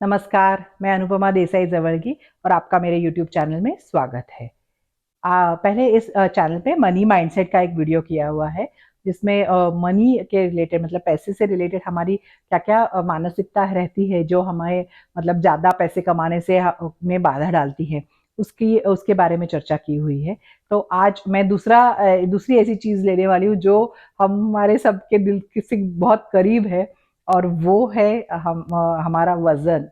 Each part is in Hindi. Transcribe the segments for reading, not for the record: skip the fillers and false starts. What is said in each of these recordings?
नमस्कार, मैं अनुपमा देसाई जवलगी और आपका मेरे यूट्यूब चैनल में स्वागत है। पहले इस चैनल पे मनी माइंडसेट का एक वीडियो किया हुआ है, जिसमें मनी के रिलेटेड मतलब पैसे से रिलेटेड हमारी क्या-क्या मानसिकता रहती है, जो हमें मतलब ज़्यादा पैसे कमाने से में बाधा डालती है, उसकी उसके बारे में चर्चा की हुई है। तो आज मैं दूसरी ऐसी चीज़ लेने वाली हूँ, जो हमारे सबके दिल के से बहुत करीब है और वो है हमारा वज़न।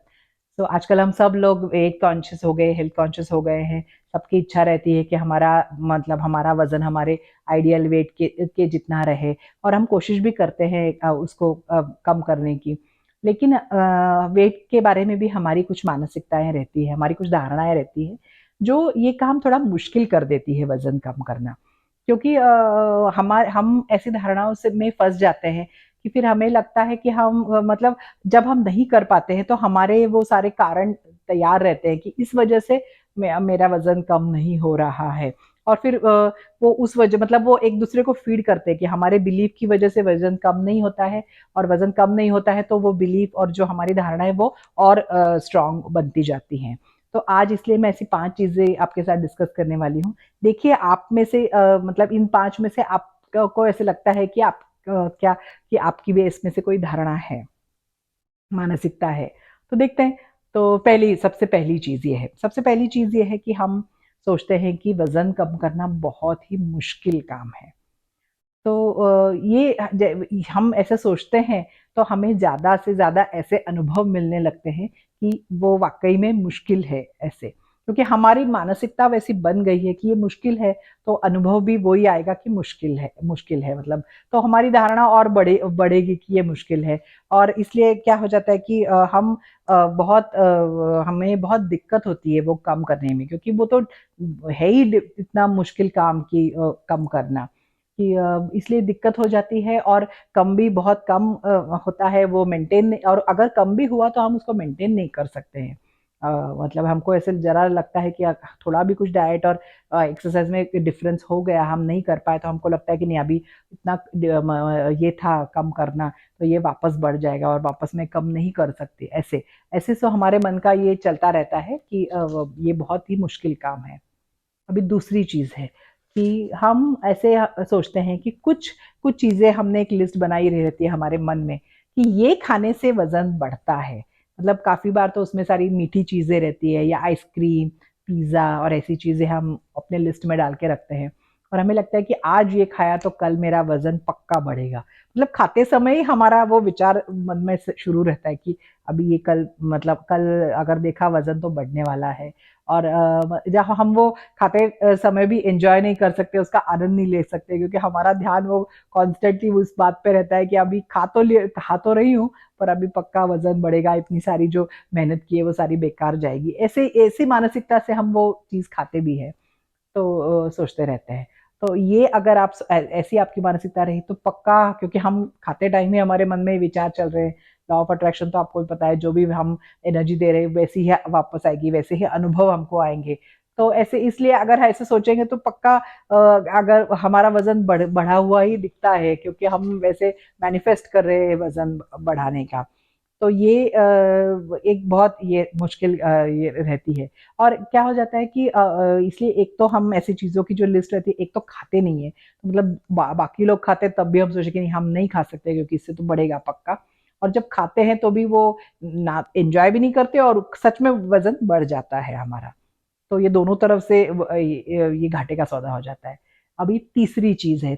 तो आजकल हम सब लोग वेट कॉन्शियस हो गए, हेल्थ कॉन्शियस हो गए हैं। सबकी इच्छा रहती है कि हमारा मतलब हमारा वज़न हमारे आइडियल वेट के जितना रहे और हम कोशिश भी करते हैं उसको कम करने की। लेकिन वेट के बारे में भी हमारी कुछ मानसिकताएँ रहती हैं, हमारी कुछ धारणाएँ रहती हैं, जो ये काम थोड़ा मुश्किल कर देती है वज़न कम करना। क्योंकि हम ऐसी धारणाओं से में फँस जाते हैं कि फिर हमें लगता है कि हम मतलब जब हम नहीं कर पाते हैं तो हमारे वो सारे कारण तैयार रहते हैं कि इस वजह से मेरा वज़न कम नहीं हो रहा है। और फिर वो उस वजह मतलब वो एक-दूसरे को फ़ीड करते हैं कि हमारे बिलीव की वजह से वज़न कम नहीं होता है और वज़न कम नहीं होता है तो वो बिलीव और जो हमारी धारणा है वो और स्ट्रॉन्ग बनती जाती हैं। तो आज इसलिए मैं ऐसी 5 चीज़ें आपके साथ डिस्कस करने वाली हूँ। देखिए आप में से मतलब इन 5 में से आपको को ऐसे लगता है कि आप क्या कि आपकी भी इसमें से कोई धारणा है, मानसिकता है। तो देखते हैं, तो सबसे पहली चीज़ ये है। सबसे पहली चीज़ ये है कि हम सोचते हैं कि वज़न कम करना बहुत ही मुश्किल काम है। तो ये हम ऐसे सोचते हैं, तो हमें ज़्यादा से ज़्यादा ऐसे अनुभव मिलने लगते हैं कि वो वाक़ई में मुश्किल है ऐसे। क्योंकि हमारी मानसिकता वैसी बन गई है कि ये मुश्किल है, तो अनुभव भी वही आएगा कि मुश्किल है मतलब। तो हमारी धारणा और बढ़ेगी कि ये मुश्किल है और इसलिए क्या हो जाता है कि हमें बहुत दिक्कत होती है वो कम करने में क्योंकि वो तो है ही इतना मुश्किल काम कि कम करना। कि इसलिए दिक्कत हो जाती है और कम भी बहुत कम होता है वो मेंटेन और अगर कम भी हुआ तो हम उसको मेंटेन नहीं कर सकते हैं। अ, मतलब हमको ऐसे ज़रा लगता है कि थोड़ा भी कुछ डाइट और एक्सरसाइज़ में डिफ़रेंस हो गया, हम नहीं कर पाए तो हमको लगता है कि नहीं अभी इतना ये था कम करना, तो ये वापस बढ़ जाएगा और वापस मैं कम नहीं कर सकती, ऐसे। ऐसे तो हमारे मन का ये चलता रहता है कि ये बहुत ही मुश्किल काम है। अभी दूसरी चीज़ है कि हम ऐसे सोचते हैं कि कुछ कुछ चीज़ें हमने एक लिस्ट बनाई रहती है हमारे मन में कि ये खाने से वज़न बढ़ता है। मतलब काफ़ी बार तो उसमें सारी मीठी चीज़ें रहती है या आइसक्रीम, पिज़्ज़ा और ऐसी चीज़ें हम अपने लिस्ट में डाल के रखते हैं और हमें लगता है कि आज ये खाया तो कल मेरा वज़न पक्का बढ़ेगा। मतलब खाते समय ही हमारा वो विचार मन में स शुरू रहता है कि अभी ये कल मतलब कल अगर देखा वज़न तो बढ़ने वाला है और जहाँ हम वो खाते समय भी एन्जॉय नहीं कर सकते, उसका आनंद नहीं ले सकते क्योंकि हमारा ध्यान वो कॉन्स्टेंटली उस बात पे रहता है कि अभी खा तो रही हूँ, पर अभी पक्का वज़न बढ़ेगा, इतनी सारी जो मेहनत की है वो सारी बेकार जाएगी। ऐसी मानसिकता से हम वो चीज़ खाते भी हैं, तो सोचते रहते हैं। तो ये अगर ऐसी आपकी मानसिकता रही तो पक्का क्योंकि हम खाते टाइम ही हमारे मन में ये विचार चल रहे हैं, लॉ ऑफ अट्रैक्शन तो आपको भी पता है, जो भी हम एनर्जी दे रहे हैं वैसी ही वापस आएगी, वैसे ही अनुभव हमको आएँगे। तो ऐसे इसलिए अगर ऐसे सोचेंगे तो पक्का अगर हमारा वज़न बढ़ा हुआ ही दिखता है क्योंकि हम वैसे मैनिफेस्ट कर रहे हैं वज़न बढ़ाने का। तो ये एक बहुत ये मुश्किल ये रहती है और क्या हो जाता है कि इसलिए एक तो हम ऐसी चीज़ों की जो लिस्ट रहती है, एक तो खाते नहीं है, मतलब बाकी लोग खाते हैं तब भी हम सोचे कि नहीं हम नहीं खा सकते क्योंकि इससे तो बढ़ेगा पक्का और जब खाते हैं तो भी वो ना एन्जॉय भी नहीं करते और सच में वज़न बढ़ जाता है हमारा। तो ये दोनों तरफ से ये घाटे का सौदा हो जाता है। अभी तीसरी चीज़ है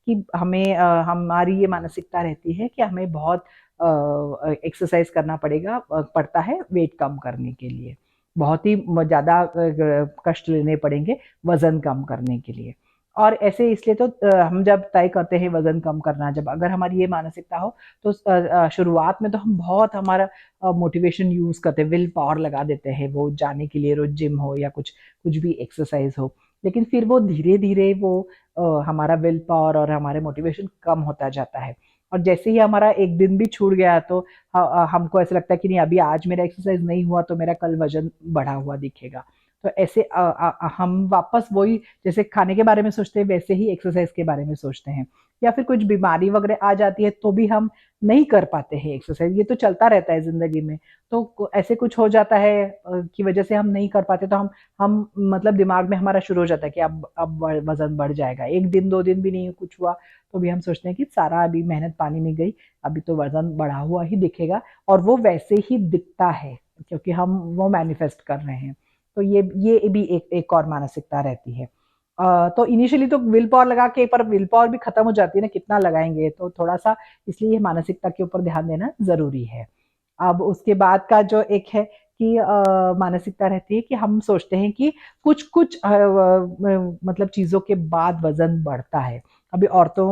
कि हमारी ये मानसिकता रहती है कि हमें बहुत एक्सरसाइज़ करना पड़ता है वेट कम करने के लिए। बहुत ही ज़्यादा कष्ट लेने पड़ेंगे वज़न कम करने के लिए। और ऐसे इसलिए तो हम जब तय करते हैं वज़न कम करना जब अगर हमारी ये मानसिकता हो तो शुरुआत में तो हम बहुत हमारा मोटिवेशन यूज़ करते हैं, विल पावर लगा देते हैं वो जाने के लिए रोज़ जिम हो या कुछ भी एक्सरसाइज़ हो। लेकिन फिर वो धीरे-धीरे वो हमारा विल पावर और हमारे मोटिवेशन कम होता जाता है। और जैसे ही हमारा एक दिन भी छूट गया तो हमको ऐसा लगता है कि नहीं अभी आज मेरा एक्सरसाइज़ नहीं हुआ तो मेरा कल वज़न बढ़ा हुआ दिखेगा। तो ऐसे हम वापस वही जैसे खाने के बारे में सोचते हैं वैसे ही एक्सरसाइज के बारे में सोचते हैं, या फिर कुछ बीमारी वगैरह आ जाती है तो भी हम नहीं कर पाते हैं एक्सरसाइज, ये तो चलता रहता है जिंदगी में। तो ऐसे कुछ हो जाता है की वजह से हम नहीं कर पाते, तो हम मतलब दिमाग में हमारा शुरू हो जाता है कि अब वजन बढ़ जाएगा, एक दिन दो दिन भी नहीं कुछ हुआ तो भी हम सोचते हैं कि सारा अभी मेहनत पानी में गई, अभी तो वजन बढ़ा हुआ ही दिखेगा, और वो वैसे ही दिखता है क्योंकि हम वो मैनिफेस्ट कर रहे हैं। तो ये भी एक और मानसिकता रहती है। तो इनिशियली तो विल पावर लगा के, पर विल पावर भी खत्म हो जाती है ना, कितना लगाएंगे, तो थोड़ा सा इसलिए मानसिकता के ऊपर ध्यान देना जरूरी है। अब उसके बाद का जो एक है कि मानसिकता रहती है कि हम सोचते हैं कि कुछ मतलब चीज़ों के बाद वज़न बढ़ता है। अभी औरतों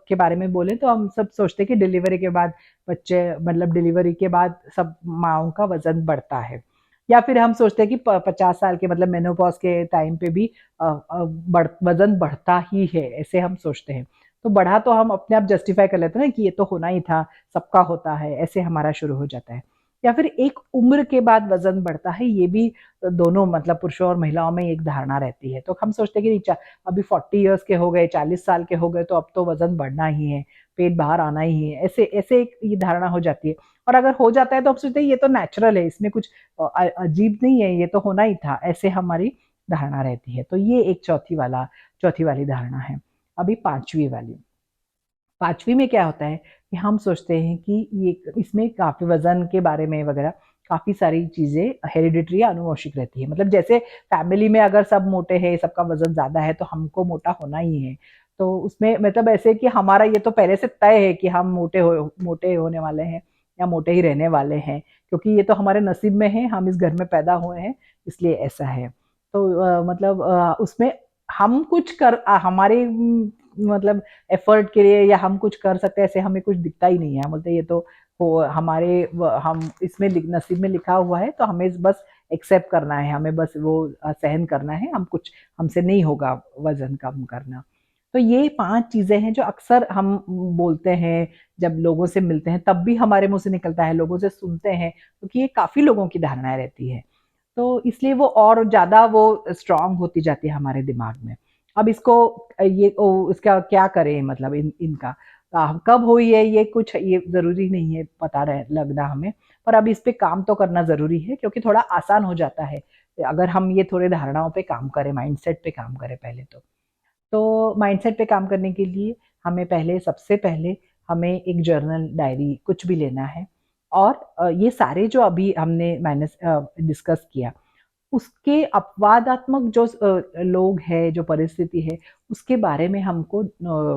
के बारे में बोले तो हम सब सोचते हैं कि डिलीवरी के बाद बच्चे मतलब डिलीवरी के बाद सब माँओं का वज़न बढ़ता है। या फिर हम सोचते हैं कि प 50 साल के मतलब मेनोपॉज़ के टाइम पे भी वज़न बढ़ता ही है, ऐसे हम सोचते हैं। तो बढ़ा तो हम अपने आप जस्टिफ़ाई कर लेते हैं ना कि ये तो होना ही था, सबका होता है, ऐसे हमारा शुरू हो जाता है। या फिर एक उम्र के बाद वज़न बढ़ता है, ये भी दोनों मतलब पुरुषों और महिलाओं में एक धारणा रहती है। तो हम सोचते हैं कि नहीं अभी 40 इयर्स के हो गए, 40 साल के हो गए तो अब तो वज़न बढ़ना ही है, पेट बाहर आना ही है, ऐसे ऐसे एक ये धारणा हो जाती है। और अगर हो जाता है तो हम सोचते हैं ये तो नेचुरल है, इसमें कुछ अजीब नहीं है, ये तो होना ही था, ऐसे हमारी धारणा रहती है। तो ये एक चौथी वाली धारणा है। अभी 5वीं वाली। 5वीं में क्या होता है कि हम सोचते हैं कि ये इसमें काफ़ी वज़न के बारे में वग़ैरह काफ़ी सारी चीज़ें हेरिडिटरी या आनुवंशिक रहती है। मतलब जैसे फैमिली में अगर सब मोटे हैं, सबका वज़न ज़्यादा है, तो हमको मोटा होना ही है। तो उसमें मतलब ऐसे कि हमारा ये तो पहले से तय है कि हम मोटे होने वाले हैं या मोटे ही रहने वाले हैं, क्योंकि ये तो हमारे नसीब में है, हम इस घर में पैदा हुए हैं, इसलिए ऐसा है। तो मतलब उसमें हम कुछ हमारे मतलब एफर्ट के लिए या हम कुछ कर सकते हैं ऐसे हमें कुछ दिखता ही नहीं है, हम बोलते हैं ये तो हो हमारे हम इसमें नसीब में लिखा हुआ है, तो हमें बस एक्सेप्ट करना है, हमें बस वो सहन करना है, हम कुछ हमसे नहीं होगा वजन कम करना। तो ये 5 चीजें हैं जो अक्सर हम बोलते हैं, जब लोगों से मिलते हैं तब भी हमारे मुंह से निकलता है, लोगों से सुनते हैं, क्योंकि ये काफी लोगों की धारणाएं रहती है। तो इसलिए वो और ज़्यादा वो स्ट्रॉन्ग होती जाती है हमारे दिमाग में। अब इसको इसका क्या करें मतलब इनका कब हुई है ये कुछ ये ज़रूरी नहीं है पता रहे लगना हमें, पर अब इस पे काम तो करना ज़रूरी है क्योंकि थोड़ा आसान हो जाता है, अगर हम ये थोड़े धारणाओं पे काम करें, माइंडसेट पे काम करें पहले तो। तो माइंडसेट पे काम करने के लिए हमें सबसे पहले हमें एक जर्नल, डायरी कुछ भी लेना है, और ये सारे जो अभी हमने मैंने डिस्कस किया, उसके अपवादात्मक जो लोग हैं, जो परिस्थिति है, उसके बारे में हमको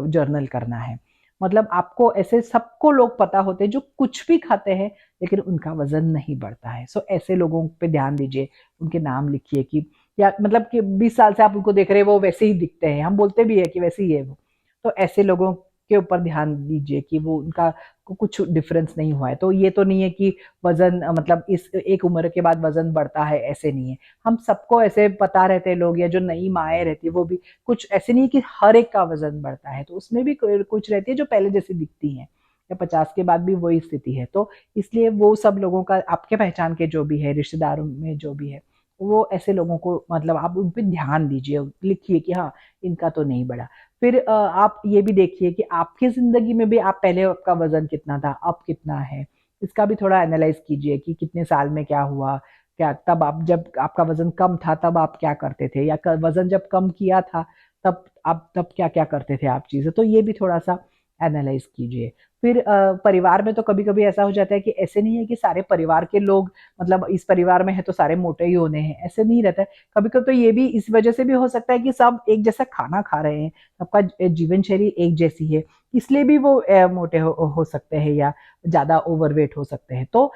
जर्नल करना है। मतलब आपको ऐसे सबको लोग पता होते हैं जो कुछ भी खाते हैं, लेकिन उनका वज़न नहीं बढ़ता है। सो ऐसे लोगों पे ध्यान दीजिए, उनके नाम लिखिए कि या मतलब कि 20 साल से आप उनको देख रहे हैं, वो वैसे ही दिखते हैं। हम बोलते भी हैं कि वैसे ही है वो। तो ऐसे लोगों के ऊपर ध्यान दीजिए कि वो उनका को कुछ डिफरेंस नहीं हुआ है। तो ये तो नहीं है कि वज़न मतलब इस एक उम्र के बाद वज़न बढ़ता है, ऐसे नहीं है। हम सबको ऐसे पता रहते हैं लोग, या जो नई माएँ रहती है वो भी कुछ ऐसे नहीं कि हर एक का वज़न बढ़ता है, तो उसमें भी कुछ रहती है जो पहले जैसी दिखती हैं, या 50 के बाद भी वही स्थिति है। तो इसलिए वो सब लोगों का आपके पहचान के जो भी है, रिश्तेदारों में जो भी है, वो ऐसे लोगों को मतलब आप उन पे ध्यान दीजिए, लिखिए कि हाँ, इनका तो नहीं बढ़ा। फिर आप ये भी देखिए कि आपकी ज़िंदगी में भी आप पहले आपका वज़न कितना था, अब कितना है? इसका भी थोड़ा एनालाइज़ कीजिए कि कितने साल में क्या हुआ? क्या तब आप जब आपका वज़न कम था तब आप क्या करते थे? या क वज़न जब कम किया था तब आप तब क्या-क्या करते थे आप चीज़ें? तो ये भी थोड़ा-सा एनालाइज़ कीजिए। फिर परिवार में तो कभी-कभी ऐसा हो जाता है कि ऐसे नहीं है कि सारे परिवार के लोग मतलब इस परिवार में है तो सारे मोटे ही होने हैं, ऐसे नहीं रहता है। कभी-कभी तो ये भी इस वज़ह से भी हो सकता है कि सब एक जैसा खाना खा रहे हैं, सबका जीवन शैली एक जैसी है, इसलिए भी वो मोटे हो सकते हैं या ज़्यादा ओवरवेट हो सकते हैं। तो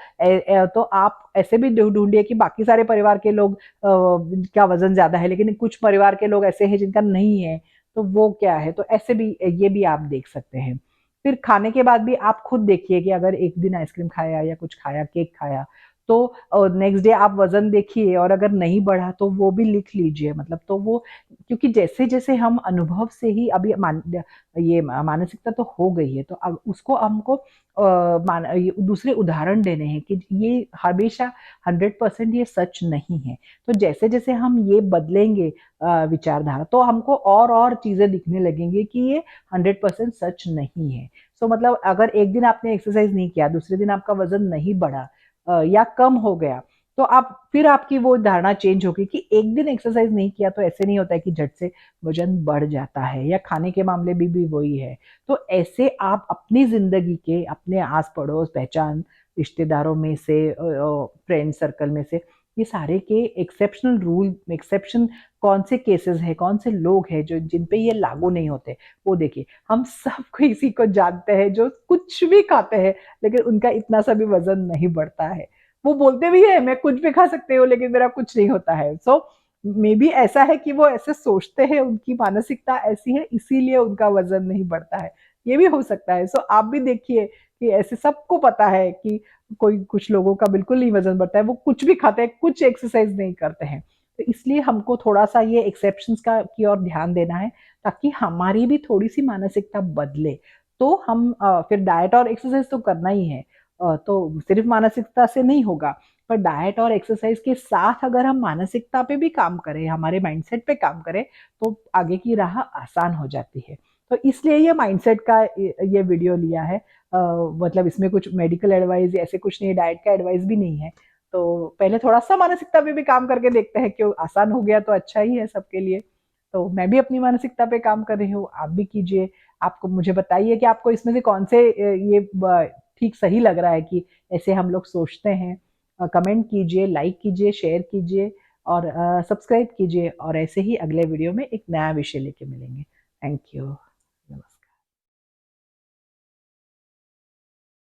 तो आप ऐसे भी ढूँढिए कि बाकी सारे परिवार के लोग का वज़न ज़्यादा है, लेकिन कुछ परिवार के लोग ऐसे हैं जिनका नहीं है, तो वो क्या है? तो ऐसे भी ये भी आप देख सकते हैं। फिर खाने के बाद भी आप खुद देखिए कि अगर एक दिन आइसक्रीम खाया या कुछ खाया, केक खाया, तो नेक्स्ट डे आप वज़न देखिए और अगर नहीं बढ़ा तो वो भी लिख लीजिए, मतलब तो वो, क्योंकि जैसे-जैसे हम अनुभव से ही अभी ये मानसिकता तो हो गई है, तो अब उसको हमको ये दूसरे उदाहरण देने हैं कि ये हमेशा 100% ये सच नहीं है। तो जैसे-जैसे हम ये बदलेंगे विचारधारा, तो हमको और चीज़ें दिखने लगेंगी कि ये 100% सच नहीं है। सो मतलब अगर एक दिन आपने एक्सरसाइज़ नहीं किया, दूसरे दिन आपका वज़न नहीं बढ़ा या कम हो गया, तो आप फिर आपकी वो धारणा चेंज होगी कि एक दिन एक्सरसाइज़ नहीं किया तो ऐसे नहीं होता है कि झट से वज़न बढ़ जाता है, या खाने के मामले में भी वही है। तो ऐसे आप अपनी ज़िंदगी के, अपने आस-पड़ोस, पहचान, रिश्तेदारों में से फ्रेंड सर्कल में से, ये सारे के एक्सेप्शनल रूल, एक्सेप्शन कौन से केसेज़ हैं, कौन से लोग हैं जो जिन पे ये लागू नहीं होते, वो देखिए। हम सब किसी को जानते हैं जो कुछ भी खाते हैं, लेकिन उनका इतना सा भी वज़न नहीं बढ़ता है। वो बोलते भी हैं, मैं कुछ भी खा सकती हूँ लेकिन मेरा कुछ नहीं होता है। सो मेबी ऐसा है कि वो ऐसे सोचते हैं, उनकी मानसिकता ऐसी है, इसीलिए उनका वज़न नहीं बढ़ता है। ये भी हो सकता है। सो आप भी देखिए कि ऐसे सबको पता है कि कोई कुछ लोगों का बिल्कुल नहीं वज़न बढ़ता है, वो कुछ भी खाते हैं, कुछ एक्सरसाइज़ नहीं करते हैं। तो इसलिए हमको थोड़ा-सा ये एक्सेप्शंस का की ओर ध्यान देना है, ताकि हमारी भी थोड़ी-सी मानसिकता बदले। तो हम फिर डाइट और एक्सरसाइज़ तो करना ही है। तो सिर्फ़ मानसिकता से नहीं होगा, पर डाइट और एक्सरसाइज़ के साथ अगर हम मानसिकता पे भी काम करें, हमारे माइंडसेट पे काम करें, तो आगे की राह आसान हो जाती है। तो इसलिए ये माइंडसेट का ये वीडियो लिया है। मतलब इसमें कुछ मेडिकल एडवाइस ऐसे कुछ नहीं है, डाइट का एडवाइस भी नहीं है। तो पहले थोड़ा-सा मानसिकता पे भी काम करके देखते हैं, क्यों आसान हो गया तो अच्छा ही है सबके लिए। तो मैं भी अपनी मानसिकता पे काम कर रही हूँ, आप भी कीजिए। आपको मुझे बताइए कि आपको इसमें से कौन से ये ठीक सही लग रहा है कि ऐसे हम लोग सोचते हैं। कमेंट कीजिए, लाइक कीजिए, शेयर कीजिए और सब्सक्राइब कीजिए, और ऐसे ही अगले वीडियो में एक नया विषय लेके मिलेंगे। Thank you.